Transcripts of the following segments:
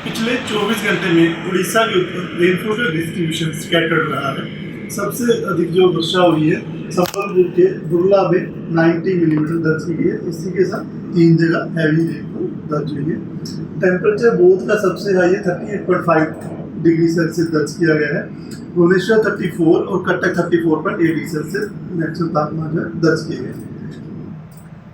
पिछले 24 घंटे में उड़ीसा के ऊपर रेनफॉल का डिस्ट्रीब्यूशन स्कैटर्ड रहा है। सबसे अधिक जो वर्षा हुई है संबलपुर के बुरला में 90 मिलीमीटर दर्ज की गई है। इसी के साथ 3 जगह हैवी रेनफॉल दर्ज हुई है। टेम्परेचर बोध का सबसे हाई है 38.5 डिग्री सेल्सियस दर्ज किया गया है। भुवनेश्वर 34 और कटक 34.8 डिग्री सेल्सियस मैक्सिमम तापमान जो है दर्ज किए गए।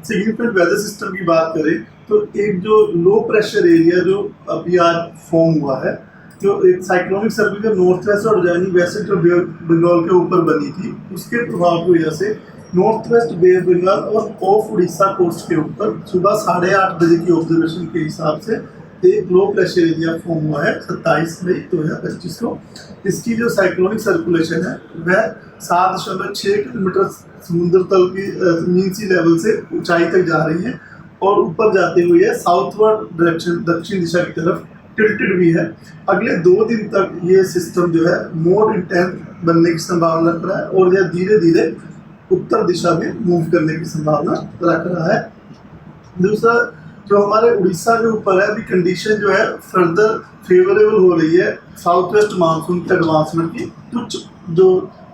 सिग्निफिकेंट वेदर सिस्टम की बात करें तो एक जो लो प्रेशर एरिया जो अभी आज फॉर्म हुआ है, जो एक साइक्लोनिक सर्किल जो नॉर्थ वेस्ट और जानी वेस्ट जो बे बंगाल के ऊपर बनी थी, उसके प्रभाव की वजह से नॉर्थ वेस्ट बे बंगाल और ऑफ उड़ीसा कोस्ट के ऊपर सुबह 8:30 बजे की ऑब्जर्वेशन के हिसाब से एक लो प्रेशर एरिया फॉर्म हुआ है 27 मई 2025 को। इसकी जो साइक्लोनिक सर्कुलेशन है वह 7.6 किलोमीटर समुद्र तल की मीन सी लेवल से ऊंचाई तक जा रही है और ऊपर जाते हुए साउथवर्ड डायरेक्शन दक्षिण दिशा की तरफ टिल्टेड भी है। अगले 2 दिन तक ये सिस्टम जो है मोर इंटेंस बनने की संभावना रख रहा है और यह धीरे धीरे उत्तर दिशा में मूव करने की संभावना रख रहा है। दूसरा, जो हमारे उड़ीसा के ऊपर है अभी कंडीशन जो है फर्दर फेवरेबल हो रही है साउथ वेस्ट मानसून के एडवांसमेंट की। कुछ जो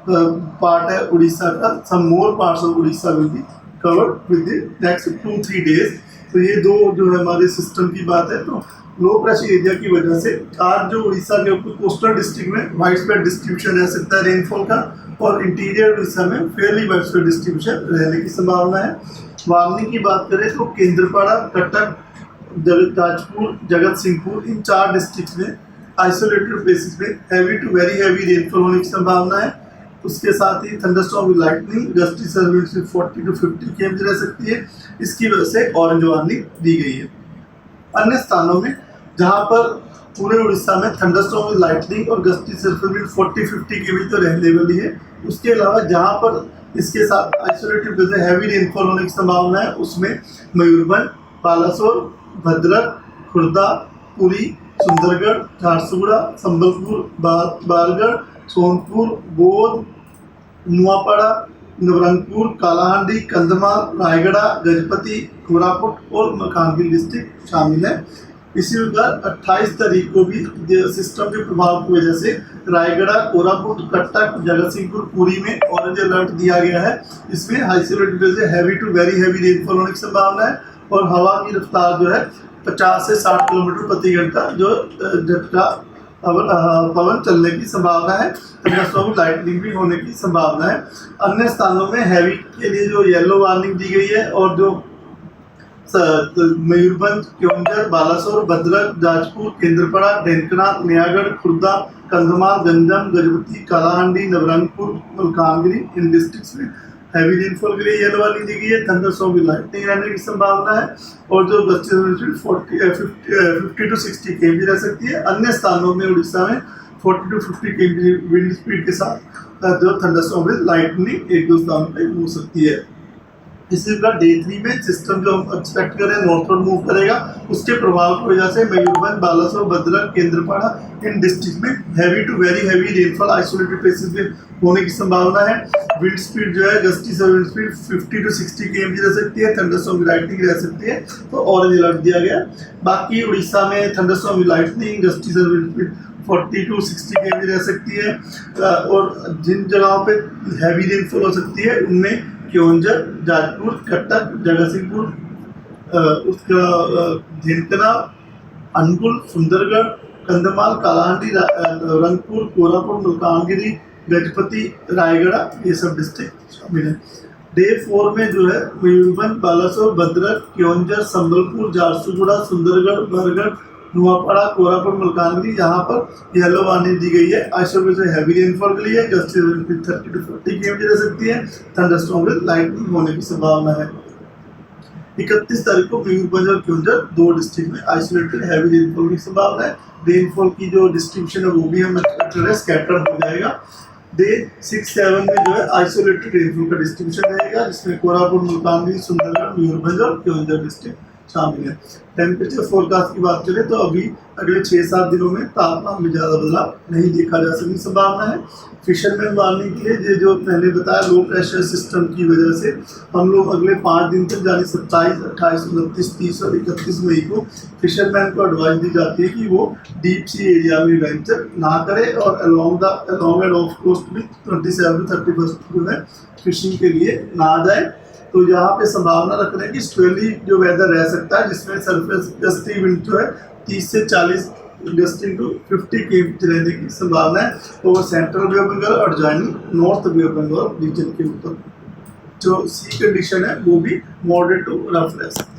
पार्ट है उड़ीसा का, some more parts of Orissa will be covered with the next 2-3 days. तो ये दो जो है हमारे सिस्टम की बात है। तो लो प्रेशर एरिया की वजह से आज जो उड़ीसा के ऊपर कोस्टल डिस्ट्रिक्ट में वाइड स्प्रेड डिस्ट्रीब्यूशन रह सकता है रेनफॉल का, और इंटीरियर उड़ीसा में फेयरली वाइड स्प्रेड डिस्ट्रीब्यूशन रहने की संभावना है। वार्निंग की बात करें तो केंद्रपाड़ा, कटक, जाजपुर, जगत सिंहपुर, इन 4 डिस्ट्रिक्ट में आइसोलेटेड प्लेसेस में heavy to very heavy rainfall होने की संभावना है। उसके साथ ही thunderstorm with lightning, gusty surface 40 to 50 km रह सकती है। इसकी वजह से ऑरेंज वार्निंग दी गई है। अन्य स्थानों में जहां पर पूरे उड़ीसा में थंडरस्टॉर्म विद लाइटनिंग और गस्टी सर्विस 40-50 km तो रहने वाली है, उसके अलावा जहां पर इसके साथ आइसोलेटेड प्लेसेस हैवी रेनफॉल होने की संभावना है उसमें मयूरभंज, बालासोर, भद्रक, खुर्दा, पुरी, सुंदरगढ़, झारसुगुड़ा, संबलपुर, बारगढ़, सोनपुर, बौद्ध, नुआपड़ा, नवरंगपुर, कालाहांडी, कंधमाल, रायगढ़, गजपति, कोरापुट और मलकानगिरी डिस्ट्रिक्ट शामिल है। इसी प्रकार 28 तारीख को भी सिस्टम के प्रभाव की वजह से रायगढ़, कोरापुट, कटक, जगतसिंहपुर, पुरी में ऑरेंज अलर्ट दिया गया है। इसमें आइसोलेटेड से heavy to very heavy rainfall होने की संभावना है और हवा की रफ्तार जो है 50 से 60 किलोमीटर प्रति घंटा जो झटका पवन चलने की संभावना है। थंडरस्टॉर्म लाइटनिंग भी होने की संभावना है। अन्य स्थानों में हैवी के लिए जो येलो वार्निंग दी गई है और जो मयूरभंज, क्योंझर, बालासोर, भद्रक, जाजपुर, केंद्रपाड़ा, ढेंकनाथ, नयागढ़, खुर्दा, कंधमाल, गंजम, गजपति, कालाहांडी, नवरंगपुर, मलकानगिरी, इन डिस्ट्रिक्ट्स में हैवी रेनफॉल के लिए येलो वार्निंग दी गई है। थंडरस्टॉर्म विद लाइटनिंग रहने की संभावना है और जो 50 to 60 km रह सकती है। अन्य स्थानों में उड़ीसा में 40 to 50 km विंड स्पीड के साथ जो थंडरस्टॉर्म विद लाइटनिंग 1-2 स्थानों पर हो सकती है। इसी प्रकार डे 3 में सिस्टम जो हम एक्सपेक्ट कर रहे हैं नॉर्थवर्ड मूव करेगा, उसके प्रभाव की वजह से मयूरभंज, बालासोर, भद्रक, केंद्रपाड़ा, इन डिस्ट्रिक्ट में heavy to very heavy rainfall isolated places में होने की संभावना है। विंड स्पीड जो है गस्टी से विंड स्पीड 50 to 60 km रह सकती है। थंडरस्टॉर्म विद लाइटनिंग रह सकती है, तो ऑरेंज अलर्ट दिया गया। बाकी उड़ीसा में थंडरस्टॉर्म विद लाइटनिंग, गस्टी से विंड स्पीड 40 to 60 km रह सकती है और जिन जगहों पे हैवी रेनफॉल हो सकती है उनमें क्योंझर, जाजपुर, कटक, जगतसिंहपुर, उसका ढेंकनाथ, अनुगुल, सुंदरगढ़, कंधमाल, कालाहांडी, रंगपुर, कोरापुट, मलकानगिरी, गजपति, रायगढ़, ये सब डिस्ट्रिक्ट शामिल है। डे 4 में जो है मयूरभंज, बालासोर, भद्रक, क्योंझर, संबलपुर, झारसुगुड़ा, सुंदरगढ़, बरगढ़, नुआपड़ा, कोरापुट, मलकानगिरी, यहाँ पर येलो वार्निंग दी गई है। आइसोलेटेड से हैवी रेनफॉल के लिए गस्टी 30 to 40 km रह सकती है। थंडरस्टॉर्म विद लाइटनिंग होने की संभावना है। 31 तारीख को मयूरभंज और क्योंझर 2 डिस्ट्रिक्ट में आइसोलेटेड हैवी रेनफॉल की संभावना है। रेनफॉल की जो डिस्ट्रीब्यूशन है वो भी हम एक्सपेक्ट कर रहे हैं स्कैटर्ड हो जाएगा। डे 6-7 में जो है आइसोलेटेड रेनफॉल का डिस्ट्रीब्यूशन रहेगा जिसमें कोरापुट, मलकानगिरी, सुंदरगढ़, मयूरभंज और क्योंझर डिस्ट्रिक्ट शामिल है। टेम्परेचर फोरकास्ट की बात करें तो अभी अगले 6-7 दिनों में तापमान में ज़्यादा बदलाव नहीं देखा जा सकने की संभावना है। फिशरमैन वार्निंग के लिए ये जो मैंने बताया लो प्रेशर सिस्टम की वजह से हम लोग अगले 5 दिन तक यानी 27, 28, 29, 30 और 31 मई को फिशरमैन को एडवाइस दी जाती है कि वो डीप सी एरिया में वेंचर ना करे और अलॉन्ग एंड ऑफ कोस्ट में 27 31 जो है फिशिंग के लिए ना जाए। तो यहाँ पे संभावना रख रहे हैं कि स्वेली जो वेदर रह सकता है, जिसमें सरफेस गस्टी विंड जो है 30 से 40 गस्टिंग टू 50 km रहने की संभावना है over central bay of Bengal और joining north bay of Bengal region के ऊपर। जो सी कंडीशन है वो भी मॉडरेट टू रफ रह सकती है।